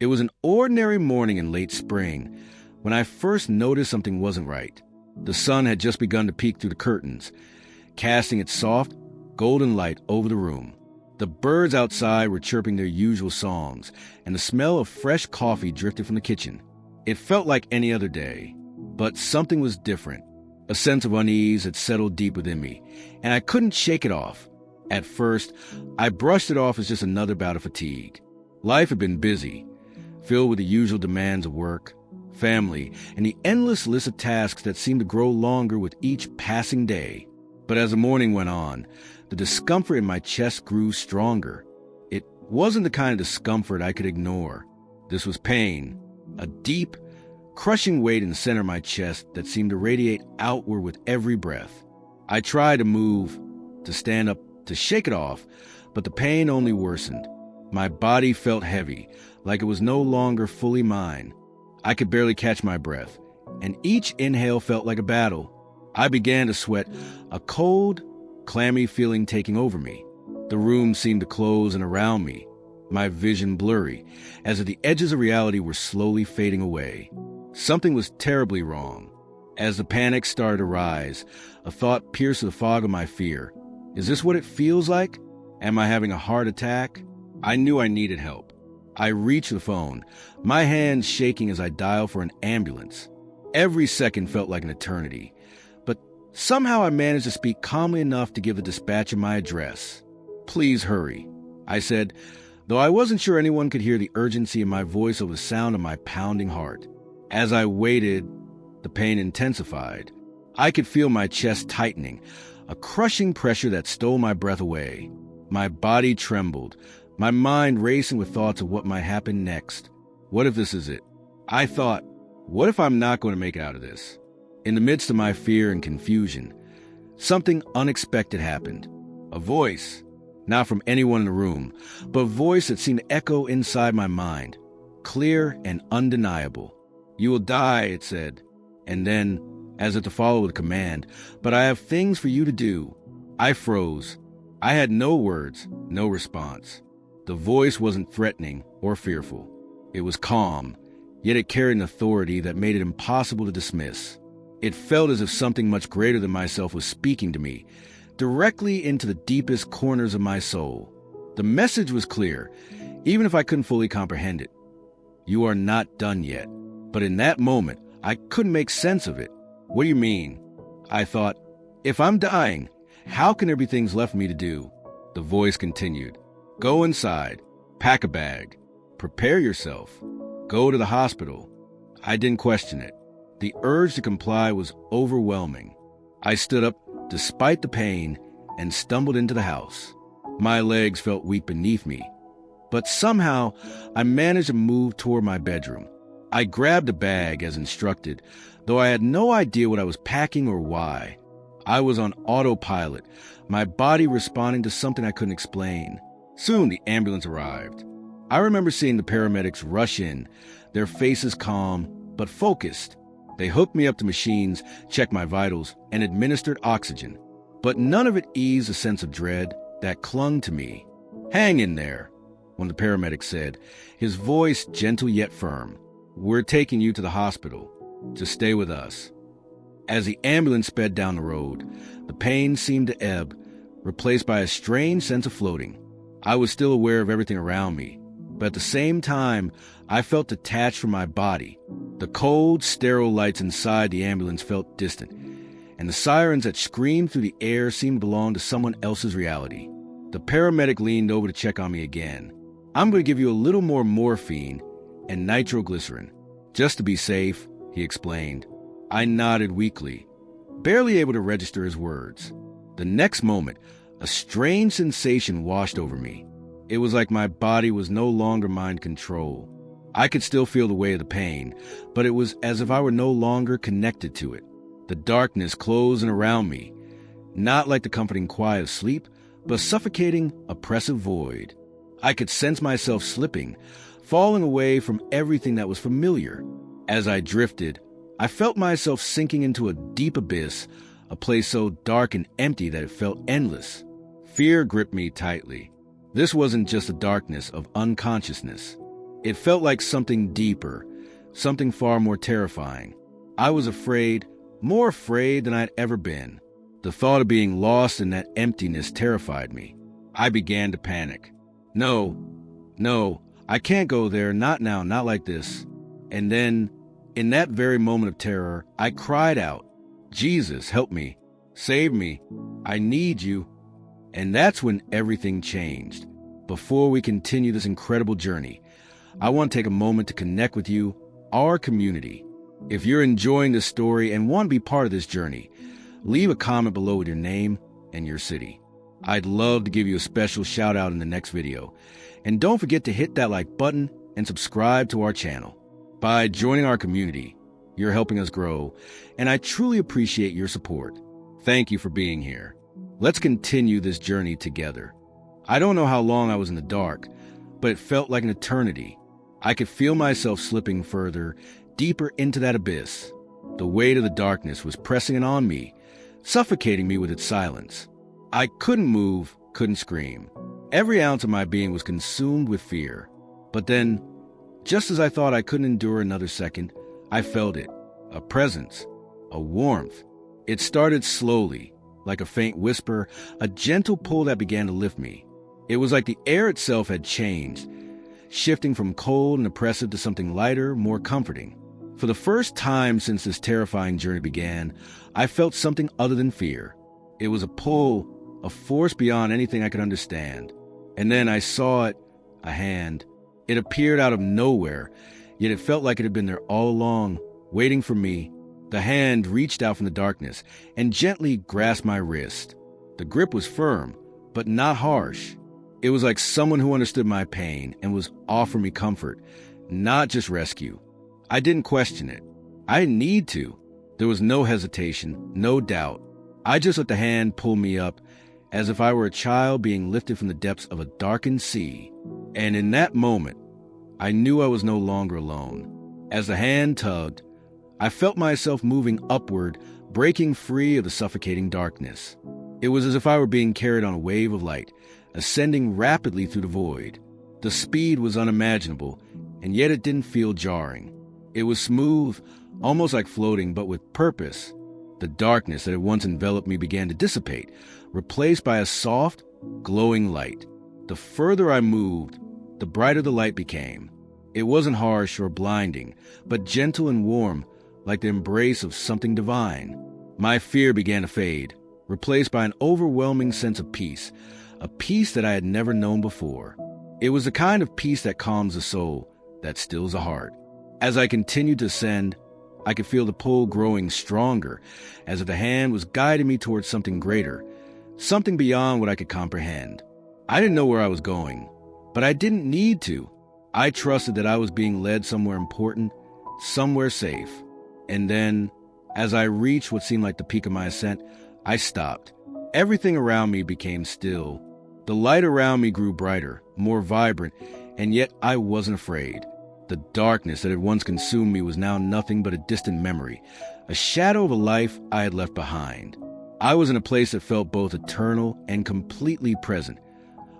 It was an ordinary morning in late spring when I first noticed something wasn't right. The sun had just begun to peek through the curtains, casting its soft, golden light over the room. The birds outside were chirping their usual songs, and the smell of fresh coffee drifted from the kitchen. It felt like any other day, but something was different. A sense of unease had settled deep within me, and I couldn't shake it off. At first, I brushed it off as just another bout of fatigue. Life had been busy, filled with the usual demands of work, family, and the endless list of tasks that seemed to grow longer with each passing day. But as the morning went on, the discomfort in my chest grew stronger. It wasn't the kind of discomfort I could ignore. This was pain, a deep, crushing weight in the center of my chest that seemed to radiate outward with every breath. I tried to move, to stand up, to shake it off, but the pain only worsened. My body felt heavy, like it was no longer fully mine. I could barely catch my breath, and each inhale felt like a battle. I began to sweat, a cold, clammy feeling taking over me. The room seemed to close in around me, my vision blurry, as if the edges of reality were slowly fading away. Something was terribly wrong. As the panic started to rise, a thought pierced the fog of my fear. Is this what it feels like? Am I having a heart attack? I knew I needed help. I reached the phone, my hands shaking as I dialed for an ambulance. Every second felt like an eternity, but somehow I managed to speak calmly enough to give the dispatcher my address. "Please hurry," I said, though I wasn't sure anyone could hear the urgency in my voice over the sound of my pounding heart. As I waited, the pain intensified. I could feel my chest tightening, a crushing pressure that stole my breath away. My body trembled, my mind racing with thoughts of what might happen next. What if this is it? I thought, what if I'm not going to make it out of this? In the midst of my fear and confusion, something unexpected happened. A voice, not from anyone in the room, but a voice that seemed to echo inside my mind, clear and undeniable. "You will die," it said, and then, as if to follow with a command, "But I have things for you to do." I froze. I had no words, no response. The voice wasn't threatening or fearful. It was calm, yet it carried an authority that made it impossible to dismiss. It felt as if something much greater than myself was speaking to me, directly into the deepest corners of my soul. The message was clear, even if I couldn't fully comprehend it. "You are not done yet." But in that moment, I couldn't make sense of it. "What do you mean?" I thought, if I'm dying, how can there be things left for me to do? The voice continued. "Go inside, pack a bag, prepare yourself, go to the hospital." I didn't question it. The urge to comply was overwhelming. I stood up, despite the pain, and stumbled into the house. My legs felt weak beneath me, but somehow I managed to move toward my bedroom. I grabbed a bag as instructed, though I had no idea what I was packing or why. I was on autopilot, my body responding to something I couldn't explain. Soon the ambulance arrived. I remember seeing the paramedics rush in, their faces calm but focused. They hooked me up to machines, checked my vitals, and administered oxygen. But none of it eased a sense of dread that clung to me. "Hang in there," one of the paramedics said, his voice gentle yet firm. "We're taking you to the hospital, to stay with us." As the ambulance sped down the road, the pain seemed to ebb, replaced by a strange sense of floating. I was still aware of everything around me, but at the same time, I felt detached from my body. The cold, sterile lights inside the ambulance felt distant, and the sirens that screamed through the air seemed to belong to someone else's reality. The paramedic leaned over to check on me again. "I'm going to give you a little more morphine and nitroglycerin, just to be safe," he explained. I nodded weakly, barely able to register his words. The next moment, a strange sensation washed over me. It was like my body was no longer mind control. I could still feel the weight of the pain, but it was as if I were no longer connected to it. The darkness closed in around me, not like the comforting quiet of sleep, but a suffocating, oppressive void. I could sense myself slipping, falling away from everything that was familiar. As I drifted, I felt myself sinking into a deep abyss, a place so dark and empty that it felt endless. Fear gripped me tightly. This wasn't just a darkness of unconsciousness. It felt like something deeper, something far more terrifying. I was afraid, more afraid than I'd ever been. The thought of being lost in that emptiness terrified me. I began to panic. No, I can't go there, not now, not like this. And then, in that very moment of terror, I cried out, "Jesus, help me, save me, I need you." And that's when everything changed. Before we continue this incredible journey, I want to take a moment to connect with you, our community. If you're enjoying this story and want to be part of this journey, leave a comment below with your name and your city. I'd love to give you a special shout out in the next video. And don't forget to hit that like button and subscribe to our channel. By joining our community, you're helping us grow, and I truly appreciate your support. Thank you for being here. Let's continue this journey together. I don't know how long I was in the dark, but it felt like an eternity. I could feel myself slipping further, deeper into that abyss. The weight of the darkness was pressing in on me, suffocating me with its silence. I couldn't move, couldn't scream. Every ounce of my being was consumed with fear. But then, just as I thought I couldn't endure another second, I felt it. A presence, a warmth. It started slowly, like a faint whisper, a gentle pull that began to lift me. It was like the air itself had changed, shifting from cold and oppressive to something lighter, more comforting. For the first time since this terrifying journey began, I felt something other than fear. It was a pull, a force beyond anything I could understand. And then I saw it, a hand. It appeared out of nowhere, yet it felt like it had been there all along, waiting for me. The hand reached out from the darkness and gently grasped my wrist. The grip was firm, but not harsh. It was like someone who understood my pain and was offering me comfort, not just rescue. I didn't question it. I didn't need to. There was no hesitation, no doubt. I just let the hand pull me up, as if I were a child being lifted from the depths of a darkened sea. And in that moment, I knew I was no longer alone. As the hand tugged, I felt myself moving upward, breaking free of the suffocating darkness. It was as if I were being carried on a wave of light, ascending rapidly through the void. The speed was unimaginable, and yet it didn't feel jarring. It was smooth, almost like floating, but with purpose. The darkness that had once enveloped me began to dissipate, replaced by a soft, glowing light. The further I moved, the brighter the light became. It wasn't harsh or blinding, but gentle and warm, like the embrace of something divine. My fear began to fade, replaced by an overwhelming sense of peace, a peace that I had never known before. It was the kind of peace that calms the soul, that stills the heart. As I continued to ascend, I could feel the pull growing stronger, as if the hand was guiding me towards something greater, something beyond what I could comprehend. I didn't know where I was going, but I didn't need to. I trusted that I was being led somewhere important, somewhere safe. And then, as I reached what seemed like the peak of my ascent, I stopped. Everything around me became still. The light around me grew brighter, more vibrant, and yet I wasn't afraid. The darkness that had once consumed me was now nothing but a distant memory, a shadow of a life I had left behind. I was in a place that felt both eternal and completely present,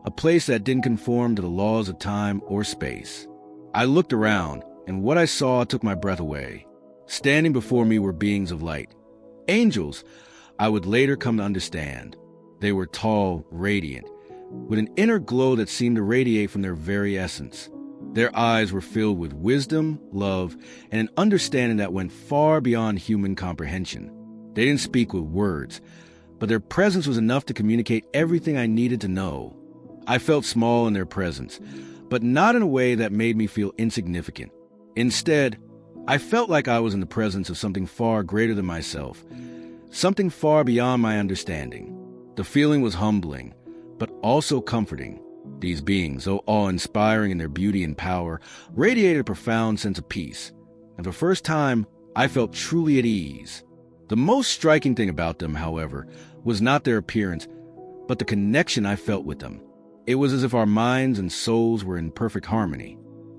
a place that didn't conform to the laws of time or space. I looked around, and what I saw took my breath away. Standing before me were beings of light. Angels, I would later come to understand. They were tall, radiant, with an inner glow that seemed to radiate from their very essence. Their eyes were filled with wisdom, love, and an understanding that went far beyond human comprehension. They didn't speak with words, but their presence was enough to communicate everything I needed to know. I felt small in their presence, but not in a way that made me feel insignificant. Instead, I felt like I was in the presence of something far greater than myself, something far beyond my understanding. The feeling was humbling, but also comforting. These beings, though awe-inspiring in their beauty and power, radiated a profound sense of peace. And for the first time, I felt truly at ease. The most striking thing about them, however, was not their appearance, but the connection I felt with them. It was as if our minds and souls were in perfect harmony.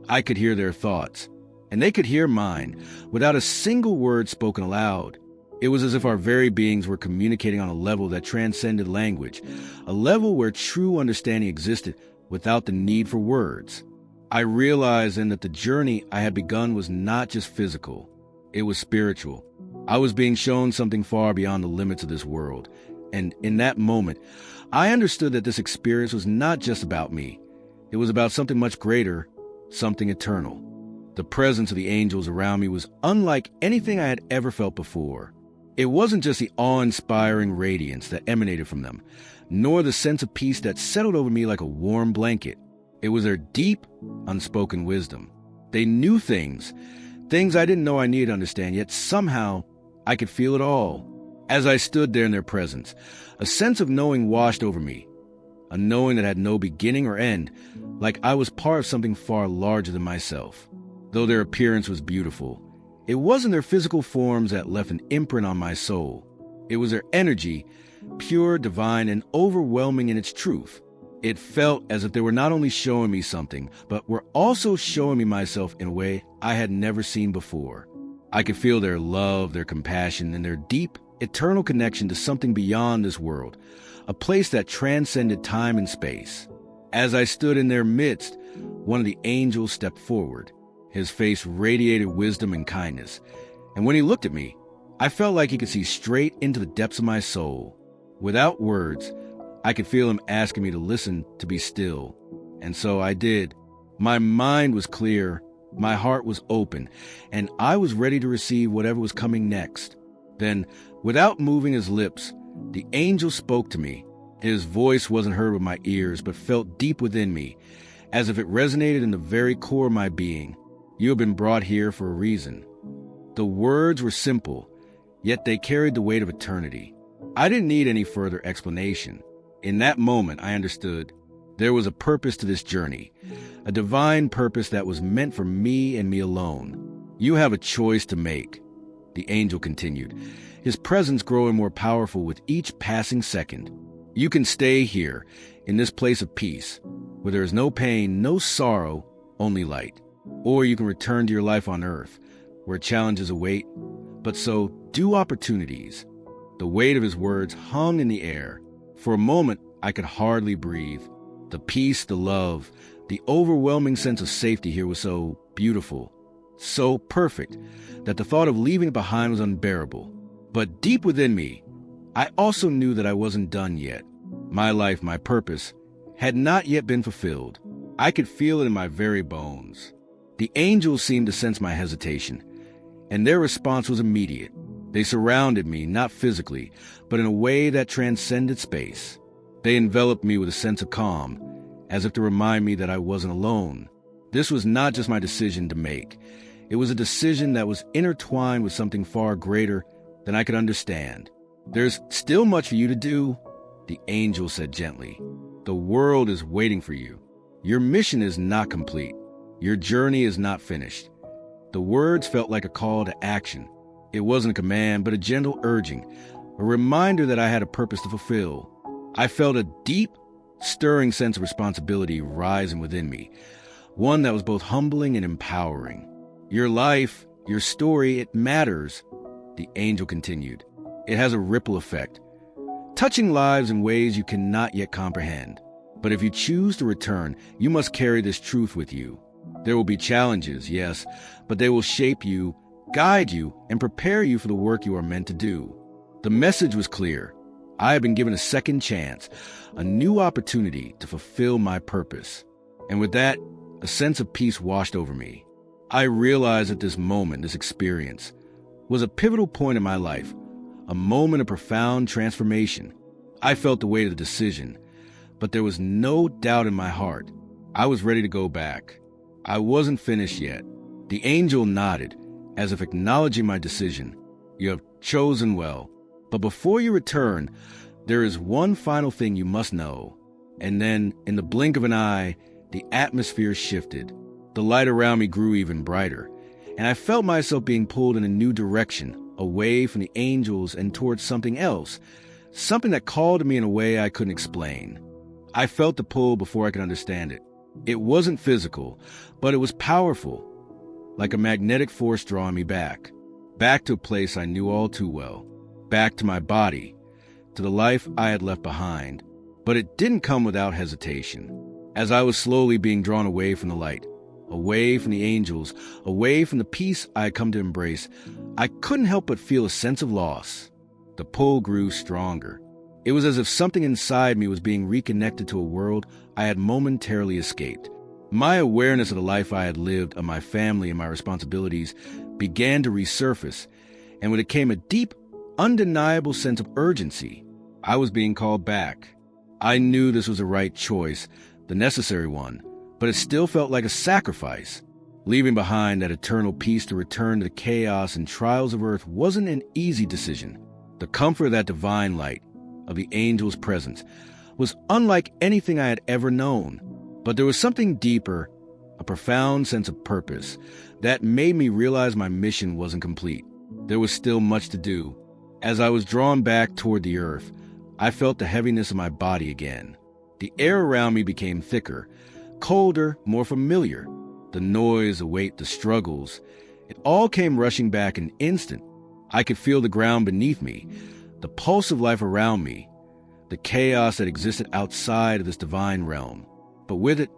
I could hear their thoughts, and they could hear mine, without a single word spoken aloud. It was as if our very beings were communicating on a level that transcended language, a level where true understanding existed without the need for words. I realized then that the journey I had begun was not just physical, it was spiritual. I was being shown something far beyond the limits of this world. And in that moment, I understood that this experience was not just about me. It was about something much greater, something eternal. The presence of the angels around me was unlike anything I had ever felt before. It wasn't just the awe-inspiring radiance that emanated from them, nor the sense of peace that settled over me like a warm blanket. It was their deep, unspoken wisdom. They knew things I didn't know I needed to understand, yet somehow I could feel it all. As I stood there in their presence, a sense of knowing washed over me, a knowing that had no beginning or end, like I was part of something far larger than myself. Though their appearance was beautiful, it wasn't their physical forms that left an imprint on my soul. It was their energy, pure, divine, and overwhelming in its truth. It felt as if they were not only showing me something, but were also showing me myself in a way I had never seen before. I could feel their love, their compassion, and their deep, eternal connection to something beyond this world, a place that transcended time and space. As I stood in their midst, one of the angels stepped forward. His face radiated wisdom and kindness, and when he looked at me, I felt like he could see straight into the depths of my soul. Without words, I could feel him asking me to listen, to be still. And so I did. My mind was clear, my heart was open, and I was ready to receive whatever was coming next. Then, without moving his lips, the angel spoke to me. His voice wasn't heard with my ears, but felt deep within me, as if it resonated in the very core of my being. You have been brought here for a reason. The words were simple, yet they carried the weight of eternity. I didn't need any further explanation. In that moment, I understood there was a purpose to this journey, a divine purpose that was meant for me and me alone. You have a choice to make, the angel continued, his presence growing more powerful with each passing second. You can stay here, in this place of peace, where there is no pain, no sorrow, only light. Or you can return to your life on earth, where challenges await, but so do opportunities. The weight of his words hung in the air. For a moment, I could hardly breathe. The peace, the love, the overwhelming sense of safety here was so beautiful, so perfect, that the thought of leaving it behind was unbearable. But deep within me, I also knew that I wasn't done yet. My life, my purpose, had not yet been fulfilled. I could feel it in my very bones. The angels seemed to sense my hesitation, and their response was immediate. They surrounded me, not physically, but in a way that transcended space. They enveloped me with a sense of calm, as if to remind me that I wasn't alone. This was not just my decision to make. It was a decision that was intertwined with something far greater than I could understand. There's still much for you to do, the angel said gently. The world is waiting for you. Your mission is not complete. Your journey is not finished. The words felt like a call to action. It wasn't a command, but a gentle urging, a reminder that I had a purpose to fulfill. I felt a deep, stirring sense of responsibility rising within me, one that was both humbling and empowering. Your life, your story, it matters, the angel continued. It has a ripple effect, touching lives in ways you cannot yet comprehend. But if you choose to return, you must carry this truth with you. There will be challenges, yes, but they will shape you, guide you, and prepare you for the work you are meant to do. The message was clear. I have been given a second chance, a new opportunity to fulfill my purpose. And with that, a sense of peace washed over me. I realized that this moment, this experience, was a pivotal point in my life, a moment of profound transformation. I felt the weight of the decision, but there was no doubt in my heart. I was ready to go back. I wasn't finished yet. The angel nodded, as if acknowledging my decision. You have chosen well. But before you return, there is one final thing you must know. And then, in the blink of an eye, the atmosphere shifted. The light around me grew even brighter, and I felt myself being pulled in a new direction, away from the angels and towards something else, something that called to me in a way I couldn't explain. I felt the pull before I could understand it. It wasn't physical, but it was powerful, like a magnetic force drawing me back to a place I knew all too well, back to my body, to the life I had left behind. But it didn't come without hesitation. As I was slowly being drawn away from the light, away from the angels, away from the peace I had come to embrace, I couldn't help but feel a sense of loss. The pull grew stronger. It was as if something inside me was being reconnected to a world I had momentarily escaped. My awareness of the life I had lived, of my family and my responsibilities, began to resurface, and with it came a deep, undeniable sense of urgency. I was being called back. I knew this was the right choice, the necessary one, but it still felt like a sacrifice. Leaving behind that eternal peace to return to the chaos and trials of earth wasn't an easy decision. The comfort of that divine light, of the angel's presence, was unlike anything I had ever known. But there was something deeper, a profound sense of purpose, that made me realize my mission wasn't complete. There was still much to do. As I was drawn back toward the earth, I felt the heaviness of my body again. The air around me became thicker, colder, more familiar. The noise, the weight, the struggles, it all came rushing back in an instant. I could feel the ground beneath me, the pulse of life around me, the chaos that existed outside of this divine realm. But with it,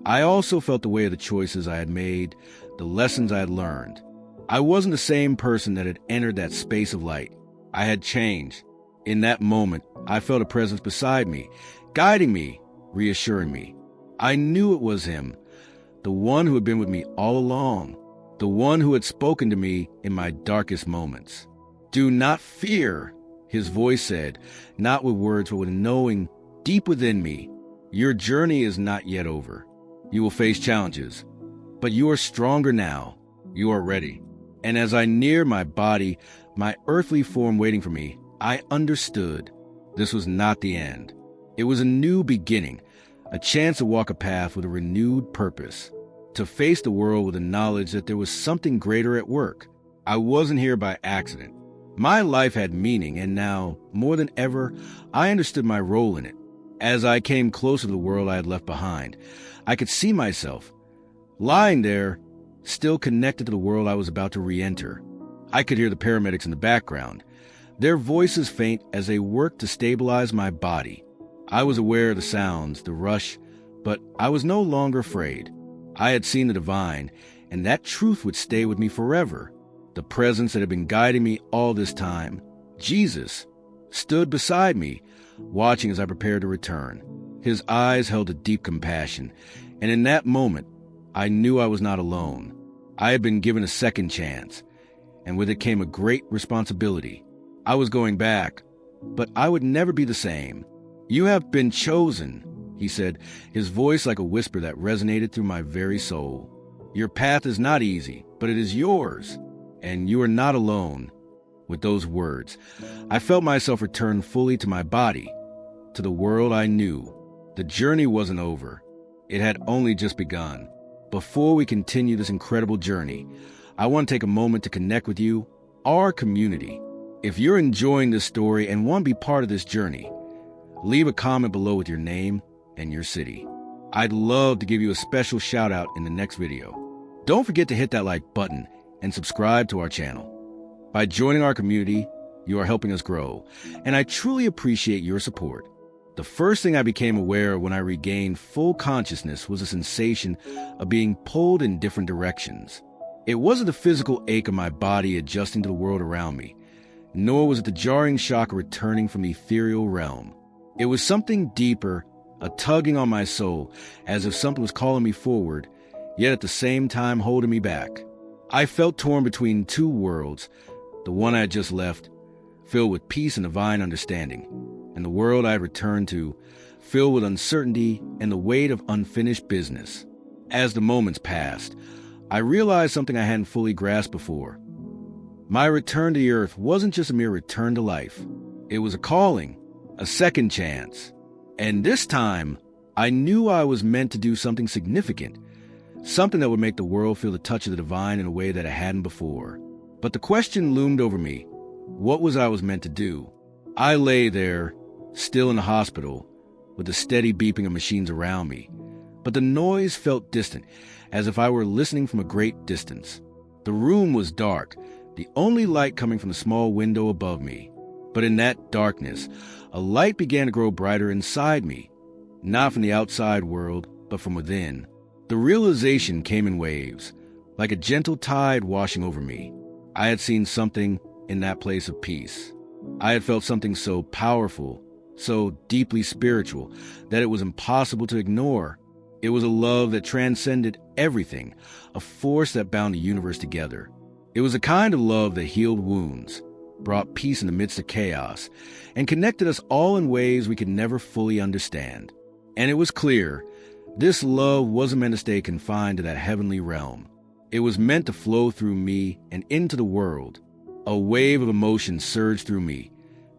I also felt the weight of the choices I had made, the lessons I had learned. I wasn't the same person that had entered that space of light. I had changed. In that moment, I felt a presence beside me, guiding me, reassuring me. I knew it was him, the one who had been with me all along, the one who had spoken to me in my darkest moments. "Do not fear," his voice said, not with words, but with a knowing deep within me. "Your journey is not yet over. You will face challenges, but you are stronger now. You are ready." And as I neared my body, my earthly form waiting for me, I understood this was not the end. It was a new beginning, a chance to walk a path with a renewed purpose, to face the world with the knowledge that there was something greater at work. I wasn't here by accident. My life had meaning, and now, more than ever, I understood my role in it. As I came closer to the world I had left behind, I could see myself, lying there, still connected to the world I was about to re-enter. I could hear the paramedics in the background, their voices faint as they worked to stabilize my body. I was aware of the sounds, the rush, but I was no longer afraid. I had seen the divine, and that truth would stay with me forever. The presence that had been guiding me all this time, Jesus, stood beside me, watching as I prepared to return. His eyes held a deep compassion, and in that moment, I knew I was not alone. I had been given a second chance, and with it came a great responsibility. I was going back, but I would never be the same. "You have been chosen," he said, his voice like a whisper that resonated through my very soul. "Your path is not easy, but it is yours, and you are not alone." With those words, I felt myself return fully to my body, to the world I knew. The journey wasn't over. It had only just begun. Before we continue this incredible journey, I want to take a moment to connect with you, our community. If you're enjoying this story and want to be part of this journey, leave a comment below with your name and your city. I'd love to give you a special shout out in the next video. Don't forget to hit that like button and subscribe to our channel. By joining our community, you are helping us grow, and I truly appreciate your support. The first thing I became aware of when I regained full consciousness was a sensation of being pulled in different directions. It wasn't the physical ache of my body adjusting to the world around me, nor was it the jarring shock of returning from the ethereal realm. It was something deeper, a tugging on my soul, as if something was calling me forward, yet at the same time holding me back. I felt torn between two worlds, the one I had just left, filled with peace and divine understanding, and the world I had returned to, filled with uncertainty and the weight of unfinished business. As the moments passed, I realized something I hadn't fully grasped before. My return to the earth wasn't just a mere return to life. It was a calling, a second chance. And this time, I knew I was meant to do something significant, something that would make the world feel the touch of the divine in a way that it hadn't before. But the question loomed over me. What was I meant to do? I lay there, still in the hospital, with the steady beeping of machines around me. But the noise felt distant, as if I were listening from a great distance. The room was dark, the only light coming from the small window above me. But in that darkness, a light began to grow brighter inside me, not from the outside world, but from within. The realization came in waves, like a gentle tide washing over me. I had seen something in that place of peace. I had felt something so powerful, so deeply spiritual, that it was impossible to ignore. It was a love that transcended everything, a force that bound the universe together. It was a kind of love that healed wounds, brought peace in the midst of chaos, and connected us all in ways we could never fully understand. And it was clear, this love wasn't meant to stay confined to that heavenly realm. It was meant to flow through me and into the world. A wave of emotion surged through me.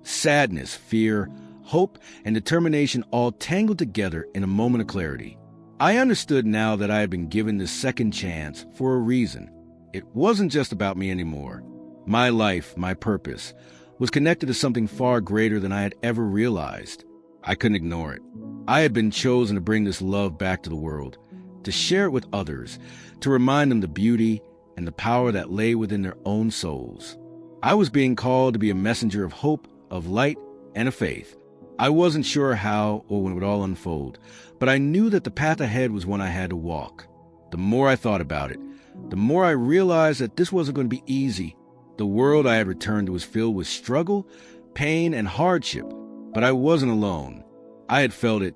Sadness, fear, hope, and determination all tangled together in a moment of clarity. I understood now that I had been given this second chance for a reason. It wasn't just about me anymore. My life, my purpose, was connected to something far greater than I had ever realized. I couldn't ignore it. I had been chosen to bring this love back to the world, to share it with others, to remind them the beauty and the power that lay within their own souls. I was being called to be a messenger of hope, of light, and of faith. I wasn't sure how or when it would all unfold, but I knew that the path ahead was one I had to walk. The more I thought about it, the more I realized that this wasn't going to be easy. The world I had returned to was filled with struggle, pain, and hardship, but I wasn't alone. I had felt it.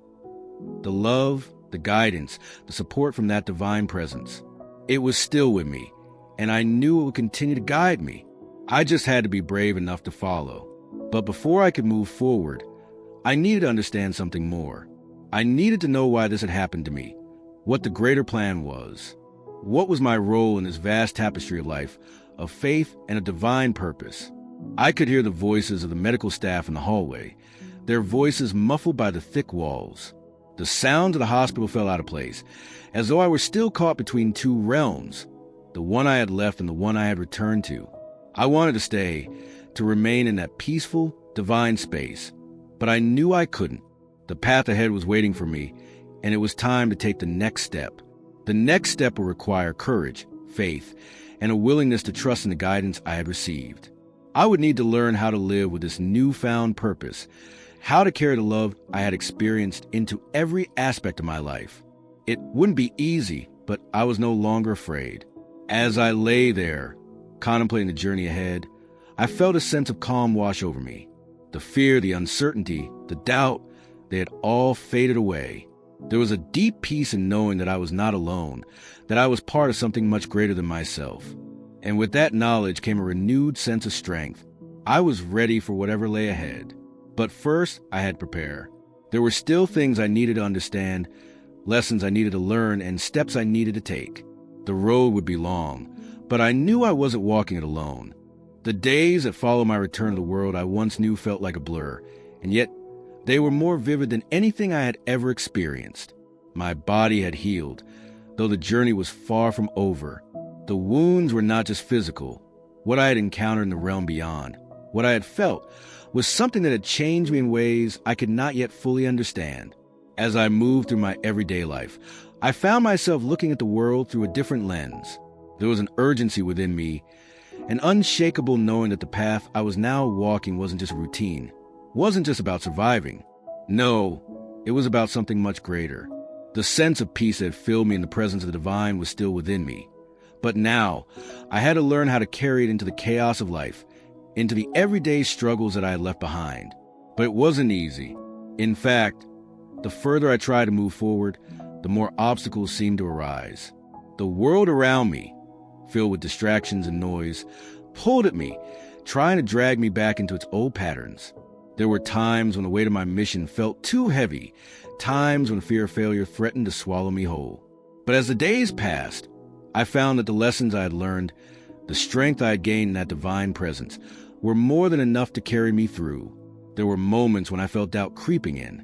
The love, the guidance, the support from that divine presence. It was still with me, and I knew it would continue to guide me. I just had to be brave enough to follow. But before I could move forward, I needed to understand something more. I needed to know why this had happened to me, what the greater plan was. What was my role in this vast tapestry of life, of faith and a divine purpose? I could hear the voices of the medical staff in the hallway, their voices muffled by the thick walls. The sounds of the hospital fell out of place, as though I were still caught between two realms, the one I had left and the one I had returned to. I wanted to stay, to remain in that peaceful, divine space, but I knew I couldn't. The path ahead was waiting for me, and it was time to take the next step. The next step would require courage, faith, and a willingness to trust in the guidance I had received. I would need to learn how to live with this newfound purpose, how to carry the love I had experienced into every aspect of my life. It wouldn't be easy, but I was no longer afraid. As I lay there, contemplating the journey ahead, I felt a sense of calm wash over me. The fear, the uncertainty, the doubt, they had all faded away. There was a deep peace in knowing that I was not alone, that I was part of something much greater than myself. And with that knowledge came a renewed sense of strength. I was ready for whatever lay ahead. But first, I had to prepare. There were still things I needed to understand, lessons I needed to learn, and steps I needed to take. The road would be long, but I knew I wasn't walking it alone. The days that followed my return to the world I once knew felt like a blur, and yet they were more vivid than anything I had ever experienced. My body had healed, though the journey was far from over. The wounds were not just physical. What I had encountered in the realm beyond, what I had felt, was something that had changed me in ways I could not yet fully understand. As I moved through my everyday life, I found myself looking at the world through a different lens. There was an urgency within me, an unshakable knowing that the path I was now walking wasn't just routine, wasn't just about surviving. No, it was about something much greater. The sense of peace that filled me in the presence of the divine was still within me. But now, I had to learn how to carry it into the chaos of life, into the everyday struggles that I had left behind. But it wasn't easy. In fact, the further I tried to move forward, the more obstacles seemed to arise. The world around me, filled with distractions and noise, pulled at me, trying to drag me back into its old patterns. There were times when the weight of my mission felt too heavy, times when fear of failure threatened to swallow me whole. But as the days passed, I found that the lessons I had learned, the strength I had gained in that divine presence, were more than enough to carry me through. There were moments when I felt doubt creeping in,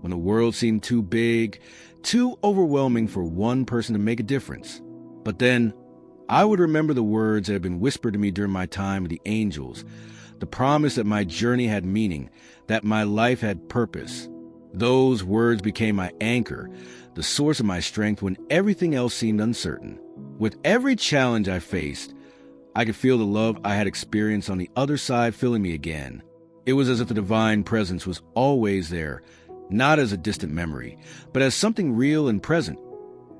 when the world seemed too big, too overwhelming for one person to make a difference. But then, I would remember the words that had been whispered to me during my time with the angels, the promise that my journey had meaning, that my life had purpose. Those words became my anchor, the source of my strength when everything else seemed uncertain. With every challenge I faced, I could feel the love I had experienced on the other side filling me again. It was as if the divine presence was always there, not as a distant memory, but as something real and present.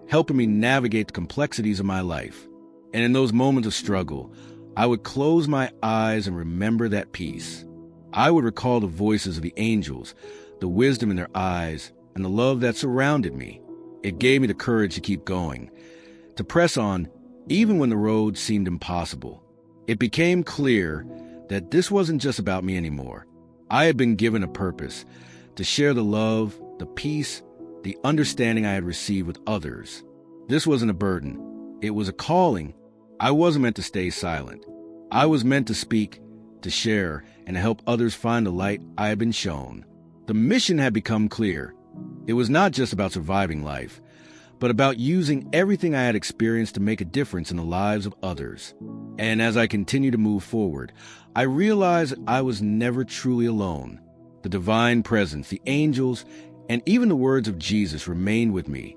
helping me navigate the complexities of my life. And in those moments of struggle, I would close my eyes and remember that peace. I would recall the voices of the angels, the wisdom in their eyes, and the love that surrounded me. It gave me the courage to keep going, to press on even when the road seemed impossible. It became clear that this wasn't just about me anymore. I had been given a purpose to share the love, the peace, the understanding I had received with others. This wasn't a burden. It was a calling. I wasn't meant to stay silent. I was meant to speak, to share, and to help others find the light I had been shown. The mission had become clear. It was not just about surviving life, but about using everything I had experienced to make a difference in the lives of others. And as I continued to move forward, I realized I was never truly alone. The divine presence, the angels, and even the words of Jesus remained with me.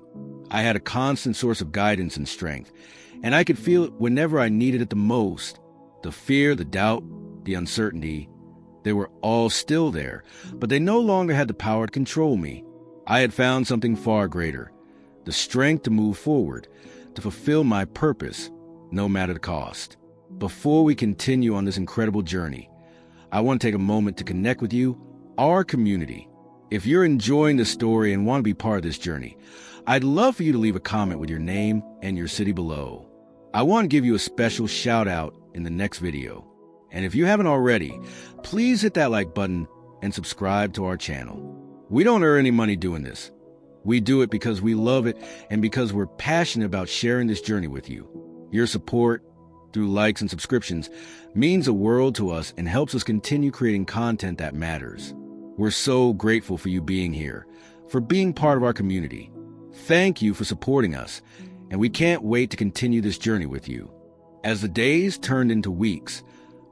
I had a constant source of guidance and strength, and I could feel it whenever I needed it the most. The fear, the doubt, the uncertainty, they were all still there, but they no longer had the power to control me. I had found something far greater, the strength to move forward, to fulfill my purpose, no matter the cost. Before we continue on this incredible journey, I want to take a moment to connect with you, our community. If you're enjoying this story and want to be part of this journey, I'd love for you to leave a comment with your name and your city below. I want to give you a special shout out in the next video. And if you haven't already, please hit that like button and subscribe to our channel. We don't earn any money doing this. We do it because we love it and because we're passionate about sharing this journey with you. Your support, through likes and subscriptions, means the world to us and helps us continue creating content that matters. We're so grateful for you being here, for being part of our community. Thank you for supporting us, and we can't wait to continue this journey with you. As the days turned into weeks,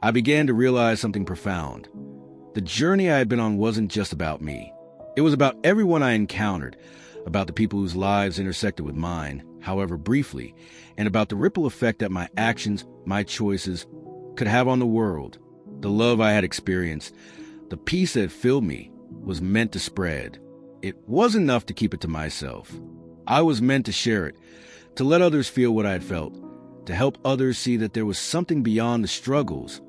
I began to realize something profound. The journey I had been on wasn't just about me. It was about everyone I encountered, about the people whose lives intersected with mine, however briefly, and about the ripple effect that my actions, my choices, could have on the world. The love I had experienced, the peace that filled me, was meant to spread. It wasn't enough to keep it to myself. I was meant to share it, to let others feel what I had felt, to help others see that there was something beyond the struggles,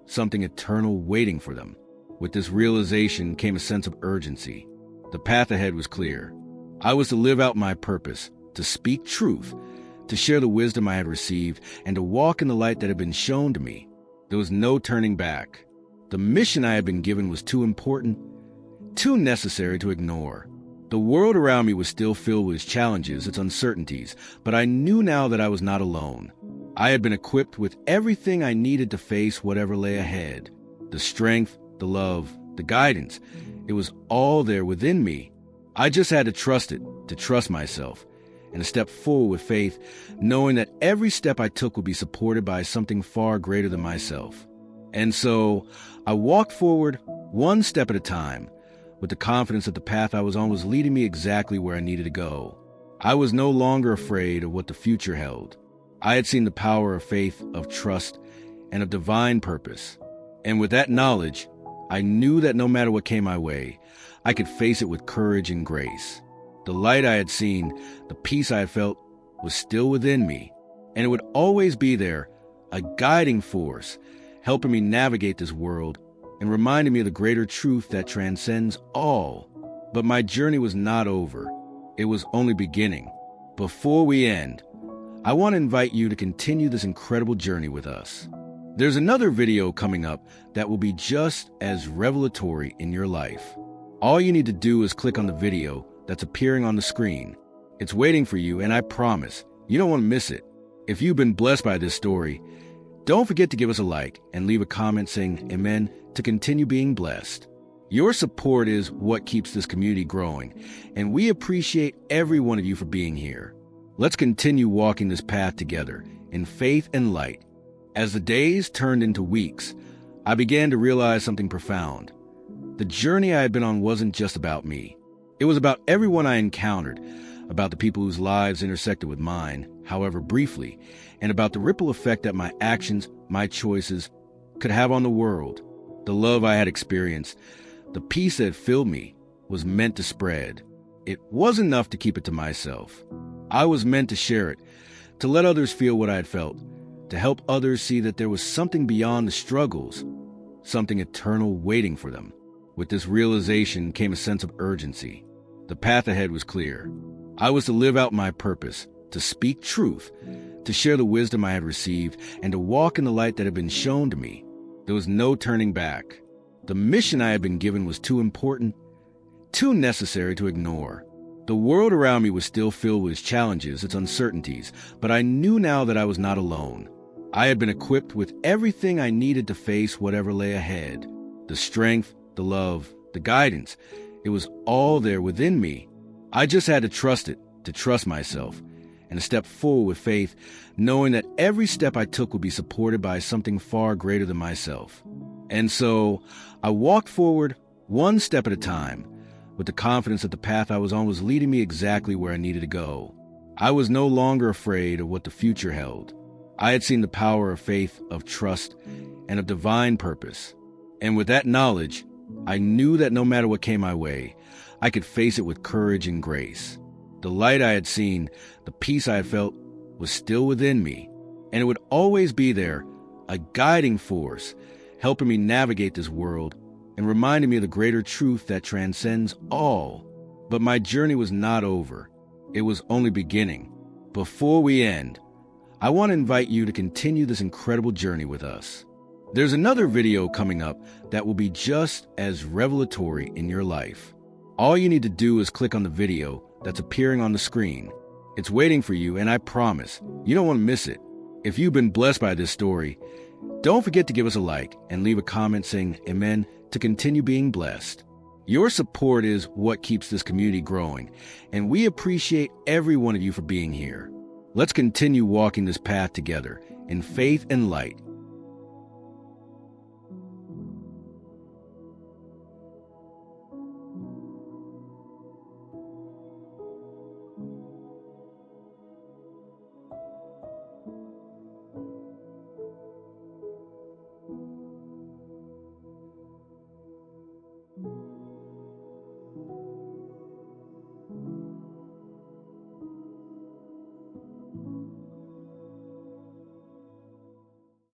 something eternal waiting for them. With this realization came a sense of urgency. The path ahead was clear. I was to live out my purpose, to speak truth, to share the wisdom I had received, and to walk in the light that had been shown to me. There was no turning back. The mission I had been given was too important, too necessary to ignore. The world around me was still filled with its challenges, its uncertainties, but I knew now that I was not alone. I had been equipped with everything I needed to face whatever lay ahead. The strength, the love, the guidance, it was all there within me. I just had to trust it, to trust myself, and to step forward with faith, knowing that every step I took would be supported by something far greater than myself. And so I walked forward one step at a time, with the confidence that the path I was on was leading me exactly where I needed to go. I was no longer afraid of what the future held. I had seen the power of faith, of trust, and of divine purpose. And with that knowledge, I knew that no matter what came my way, I could face it with courage and grace. The light I had seen, the peace I had felt, was still within me, and it would always be there, a guiding force, helping me navigate this world and reminding me of the greater truth that transcends all. But my journey was not over. It was only beginning. Before we end, I want to invite you to continue this incredible journey with us. There's another video coming up that will be just as revelatory in your life. All you need to do is click on the video that's appearing on the screen. It's waiting for you, and I promise you don't want to miss it. If you've been blessed by this story, don't forget to give us a like and leave a comment saying amen to continue being blessed. Your support is what keeps this community growing, and we appreciate every one of you for being here. Let's continue walking this path together in faith and light. As the days turned into weeks, I began to realize something profound. The journey I had been on wasn't just about me. It was about everyone I encountered, about the people whose lives intersected with mine, however briefly, and about the ripple effect that my actions, my choices, could have on the world. The love I had experienced, the peace that filled me, was meant to spread. It wasn't enough to keep it to myself. I was meant to share it, to let others feel what I had felt, to help others see that there was something beyond the struggles, something eternal waiting for them. With this realization came a sense of urgency. The path ahead was clear. I was to live out my purpose, to speak truth, to share the wisdom I had received, and to walk in the light that had been shown to me. There was no turning back. The mission I had been given was too important, too necessary to ignore. The world around me was still filled with its challenges, its uncertainties, but I knew now that I was not alone. I had been equipped with everything I needed to face whatever lay ahead. The strength, the love, the guidance, it was all there within me. I just had to trust it, to trust myself, and to step forward with faith, knowing that every step I took would be supported by something far greater than myself. And so I walked forward one step at a time, with the confidence that the path I was on was leading me exactly where I needed to go. I was no longer afraid of what the future held. I had seen the power of faith, of trust, and of divine purpose. And with that knowledge, I knew that no matter what came my way, I could face it with courage and grace. The light I had seen, the peace I had felt, was still within me, and it would always be there, a guiding force, helping me navigate this world and reminding me of the greater truth that transcends all. But my journey was not over. It was only beginning. Before we end, I want to invite you to continue this incredible journey with us. There's another video coming up that will be just as revelatory in your life. All you need to do is click on the video that's appearing on the screen. It's waiting for you, and I promise you don't want to miss it. If you've been blessed by this story, don't forget to give us a like and leave a comment saying amen to continue being blessed. Your support is what keeps this community growing, and we appreciate every one of you for being here. Let's continue walking this path together in faith and light,